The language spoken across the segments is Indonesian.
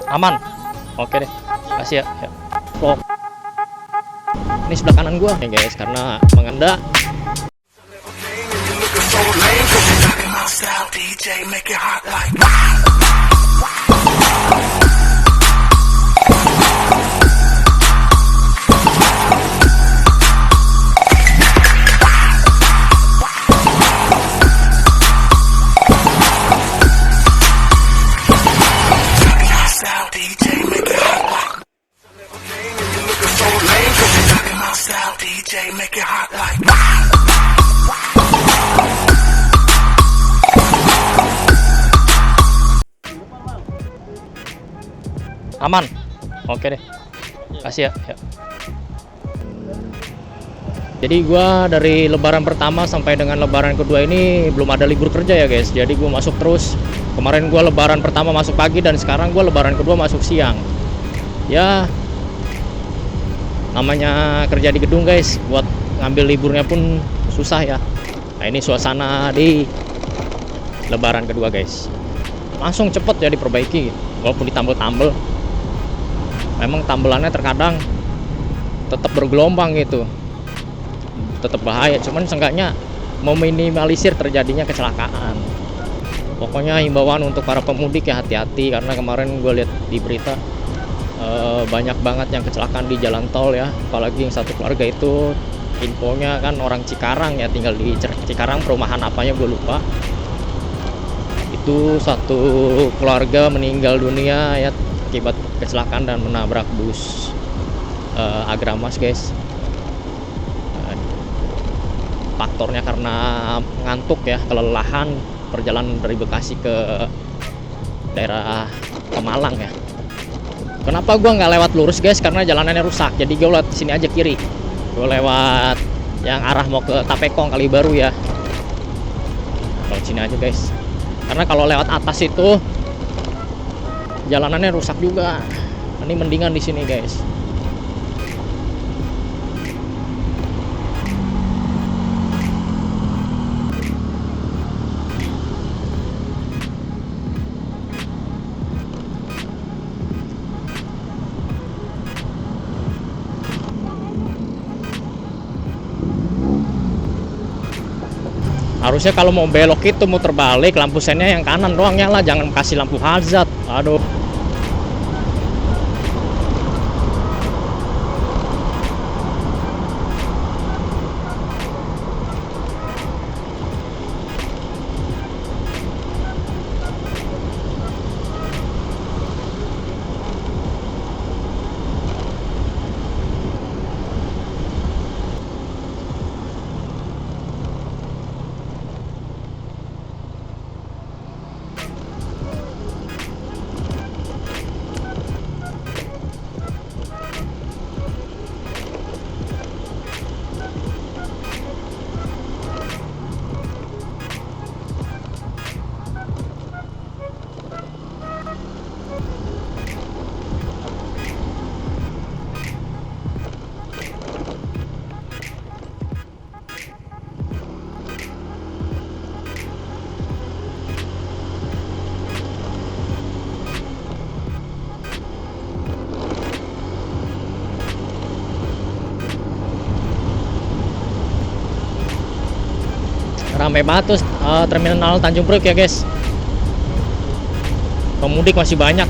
Aman. Oke deh. Kasih ya. Ya. Oh. Ini sebelah kanan gua nih guys karena mengendak. Aman. Oke deh. Kasih ya. Ya. Jadi gua dari lebaran pertama sampai dengan lebaran kedua ini belum ada libur kerja ya guys. Jadi gua masuk terus. Kemarin gua lebaran pertama masuk pagi dan sekarang gua lebaran kedua masuk siang. Ya namanya kerja di gedung guys, buat ngambil liburnya pun susah ya. Nah ini suasana di lebaran kedua guys. Langsung cepet ya diperbaiki walaupun ditambel-tambel. Memang tambelannya terkadang tetap bergelombang gitu, tetap bahaya, cuman seenggaknya meminimalisir terjadinya kecelakaan. Pokoknya himbauan untuk para pemudik ya hati-hati, karena kemarin gue lihat di berita banyak banget yang kecelakaan di jalan tol ya, apalagi yang satu keluarga itu infonya kan orang Cikarang ya, tinggal di Cikarang, perumahan apanya gue lupa. Itu satu keluarga meninggal dunia ya akibat kecelakaan dan menabrak bus Agramas guys. Faktornya karena ngantuk ya, kelelahan perjalanan dari Bekasi ke daerah Pemalang ya. Kenapa gua nggak lewat lurus guys, karena jalanannya rusak, jadi gue lewat sini aja kiri. Gue lewat yang arah mau ke Tapekong Kali Baru ya, lewat sini aja guys, karena kalau lewat atas itu jalanannya rusak juga. Ini mendingan di sini guys. Harusnya kalau mau belok itu muter balik, lampu sennya yang kanan doang nyala, jangan kasih lampu hazard. Aduh. Ramai banget tuh terminal Tanjung Priok ya guys. Pemudik masih banyak.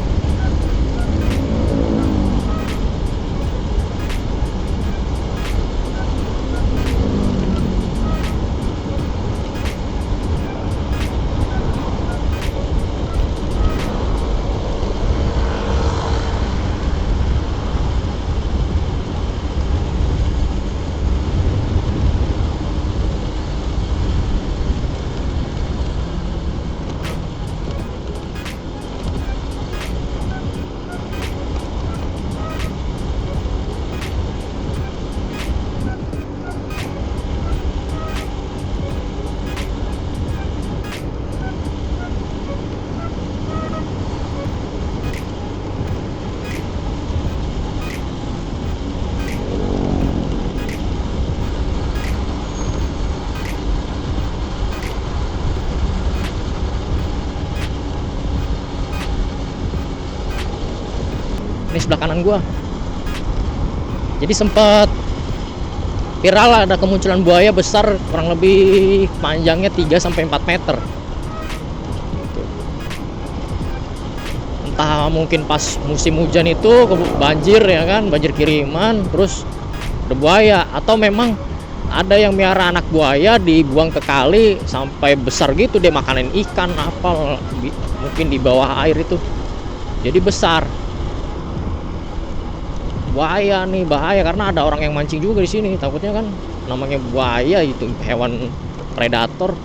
nih sebelah kanan gua. Jadi sempat viral lah, ada kemunculan buaya besar kurang lebih panjangnya 3 sampai 4 meter. Gitu. Entah mungkin pas musim hujan itu banjir ya kan, banjir kiriman, terus ada buaya, atau memang ada yang miara anak buaya dibuang ke kali sampai besar gitu, dia makanin ikan apa mungkin di bawah air itu. Jadi besar. Buaya nih bahaya karena ada orang yang mancing juga di sini. Takutnya kan namanya buaya itu hewan predator.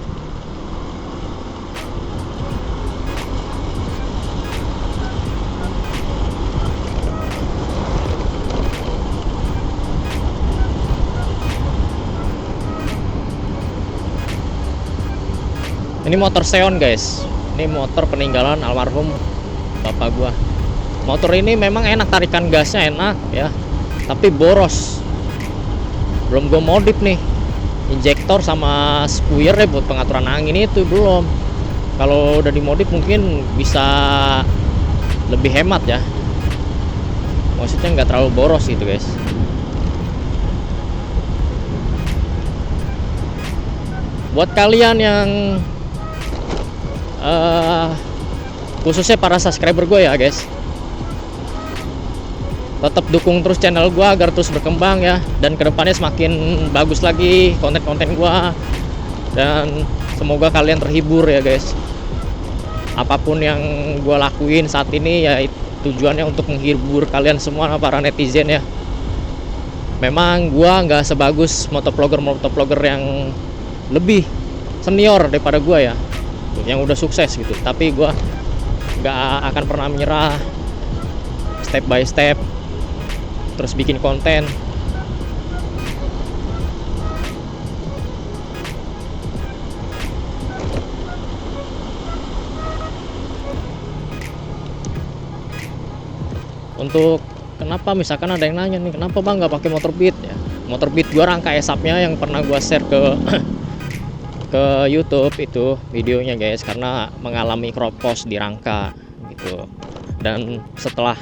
Ini motor Seon guys. Ini motor peninggalan almarhum bapak gua. Motor ini memang enak, tarikan gasnya enak ya, tapi boros. Belum gue modif nih injektor sama spuyer ya buat pengaturan angin itu belum. Kalau udah dimodif mungkin bisa lebih hemat ya, maksudnya nggak terlalu boros gitu guys. Buat kalian yang khususnya para subscriber gue ya guys, tetap dukung terus channel gua agar terus berkembang ya, dan kedepannya semakin bagus lagi konten-konten gua, dan semoga kalian terhibur ya guys. Apapun yang gua lakuin saat ini ya tujuannya untuk menghibur kalian semua para netizen ya. Memang gua nggak sebagus motovlogger yang lebih senior daripada gua ya, yang udah sukses gitu, tapi gua nggak akan pernah menyerah, step by step terus bikin konten. Untuk kenapa misalkan ada yang nanya nih, kenapa bang nggak pakai motor beat ya? Motor beat gua rangka esapnya yang pernah gua share ke YouTube itu videonya guys, karena mengalami kropos di rangka gitu. Dan setelah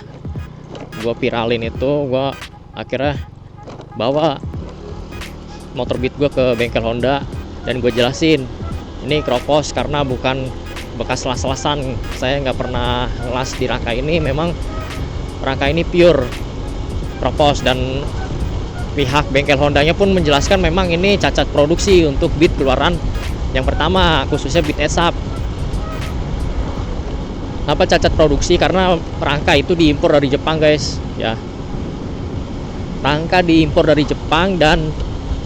gue viralin itu, gue akhirnya bawa motor beat gue ke bengkel Honda dan gue jelasin ini kropos karena bukan bekas las-lasan. Saya nggak pernah las di rangka ini, memang rangka ini pure kropos. Dan pihak bengkel Hondanya pun menjelaskan memang ini cacat produksi untuk beat keluaran yang pertama, khususnya beat esap. Kenapa cacat produksi? Karena rangka itu diimpor dari Jepang guys ya. Rangka diimpor dari Jepang, dan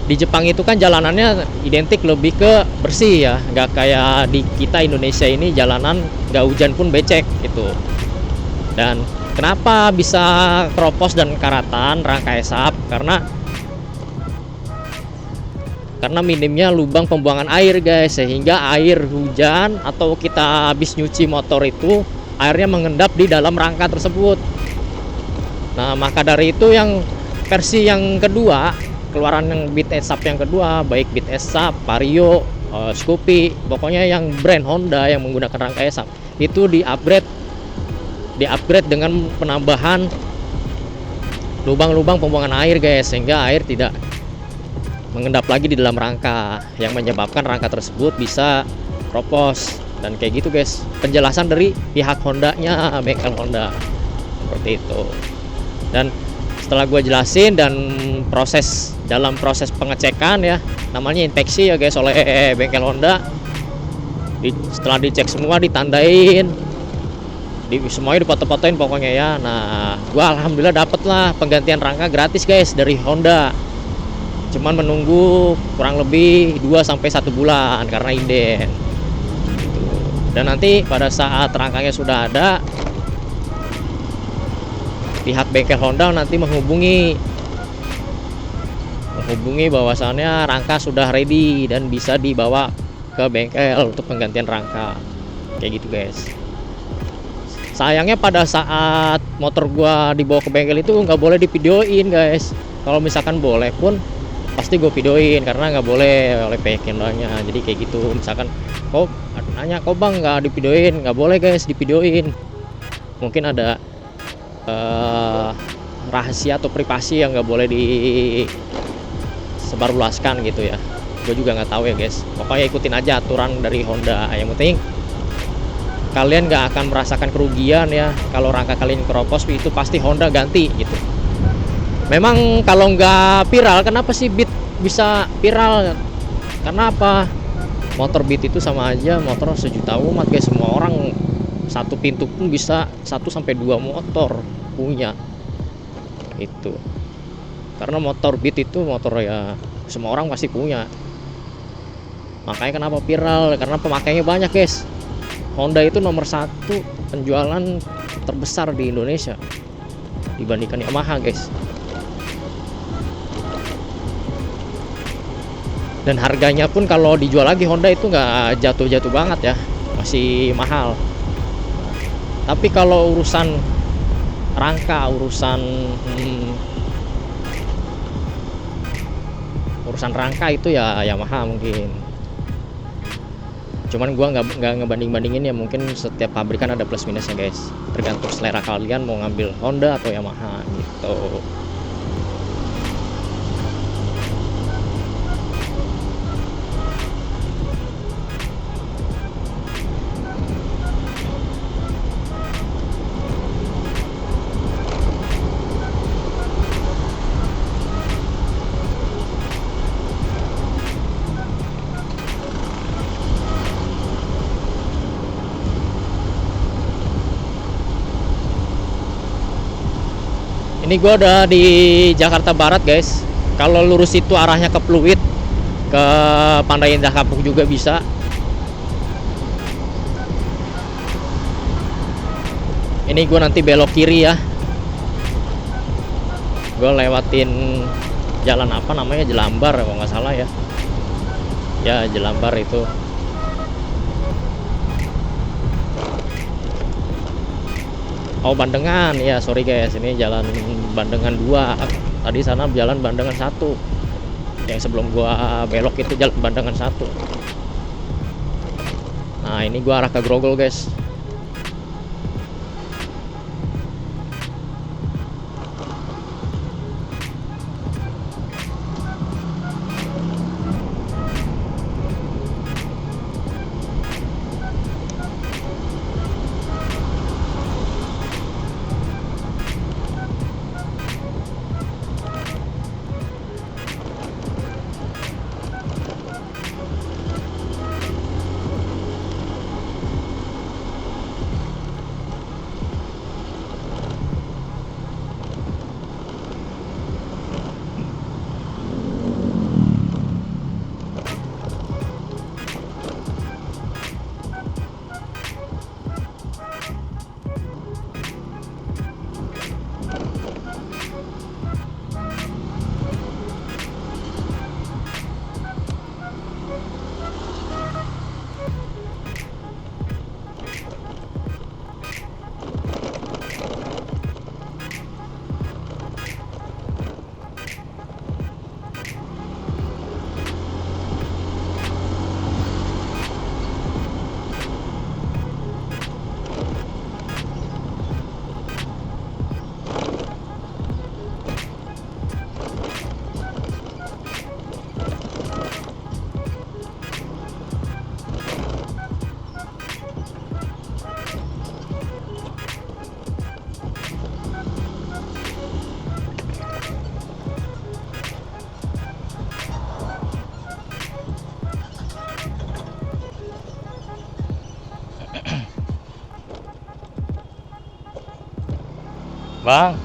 di Jepang itu kan jalanannya identik lebih ke bersih ya, nggak kayak di kita Indonesia ini jalanan nggak hujan pun becek gitu. Dan kenapa bisa kropos dan karatan rangka esap? Karena minimnya lubang pembuangan air guys, sehingga air hujan atau kita habis nyuci motor itu airnya mengendap di dalam rangka tersebut. Nah maka dari itu yang versi yang kedua, keluaran yang beat esap yang kedua, baik beat esap, Vario, Scoopy, pokoknya yang brand Honda yang menggunakan rangka esap itu di upgrade dengan penambahan lubang-lubang pembuangan air guys, sehingga air tidak mengendap lagi di dalam rangka, yang menyebabkan rangka tersebut bisa kropos. Dan kayak gitu guys penjelasan dari pihak Hondanya, bengkel Honda, seperti itu. Dan setelah gue jelasin dan dalam proses pengecekan ya, namanya inspeksi ya guys oleh bengkel Honda, setelah dicek semua, ditandain, semuanya dipoto-fotoin pokoknya ya. Nah gua alhamdulillah dapet lah penggantian rangka gratis guys dari Honda, cuman menunggu kurang lebih 2-1 bulan karena inden gitu. Dan nanti pada saat rangkanya sudah ada, pihak bengkel Honda nanti menghubungi bahwasannya rangka sudah ready dan bisa dibawa ke bengkel untuk penggantian rangka, kayak gitu guys. Sayangnya pada saat motor gua dibawa ke bengkel itu nggak boleh divideoin guys. Kalau misalkan boleh pun pasti gue videoin, karena nggak boleh oleh pihak Hondanya. Jadi kayak gitu, misalkan kok nanya kok bang nggak divideoin, nggak boleh guys divideoin. Mungkin ada eh, rahasia atau privasi yang nggak boleh disebarluaskan gitu ya. Gue juga nggak tahu ya guys. Pokoknya ikutin aja aturan dari Honda. Yang penting kalian nggak akan merasakan kerugian ya. Kalau rangka kalian keropos itu pasti Honda ganti gitu. Memang kalau nggak viral, kenapa sih Beat bisa viral? Karena apa? Motor Beat itu sama aja motor sejuta umat guys. Semua orang satu pintu pun bisa 1 sampai 2 motor punya itu. Karena motor Beat itu motor ya semua orang pasti punya. Makanya kenapa viral? Karena pemakainya banyak guys. Honda itu nomor 1 penjualan terbesar di Indonesia dibandingkan Yamaha guys. Dan harganya pun kalau dijual lagi Honda itu nggak jatuh-jatuh banget ya, masih mahal. Tapi kalau urusan rangka, urusan rangka itu ya Yamaha mungkin. Cuman gua nggak ngebanding-bandingin ya, mungkin setiap pabrikan ada plus minusnya guys. Tergantung selera kalian mau ngambil Honda atau Yamaha gitu. Ini gue udah di Jakarta Barat guys. Kalau lurus itu arahnya ke Pluit, ke Pantai Indah Kapuk juga bisa. Ini gue nanti belok kiri ya. Gue lewatin jalan apa namanya, Jelambar kalau nggak salah ya. Ya Jelambar itu. Oh Bandengan ya, sorry guys, ini jalan Bandengan 2. Tadi sana jalan Bandengan 1. Yang sebelum gua belok itu jalan Bandengan 1. Nah ini gua arah ke Grogol guys. Bang,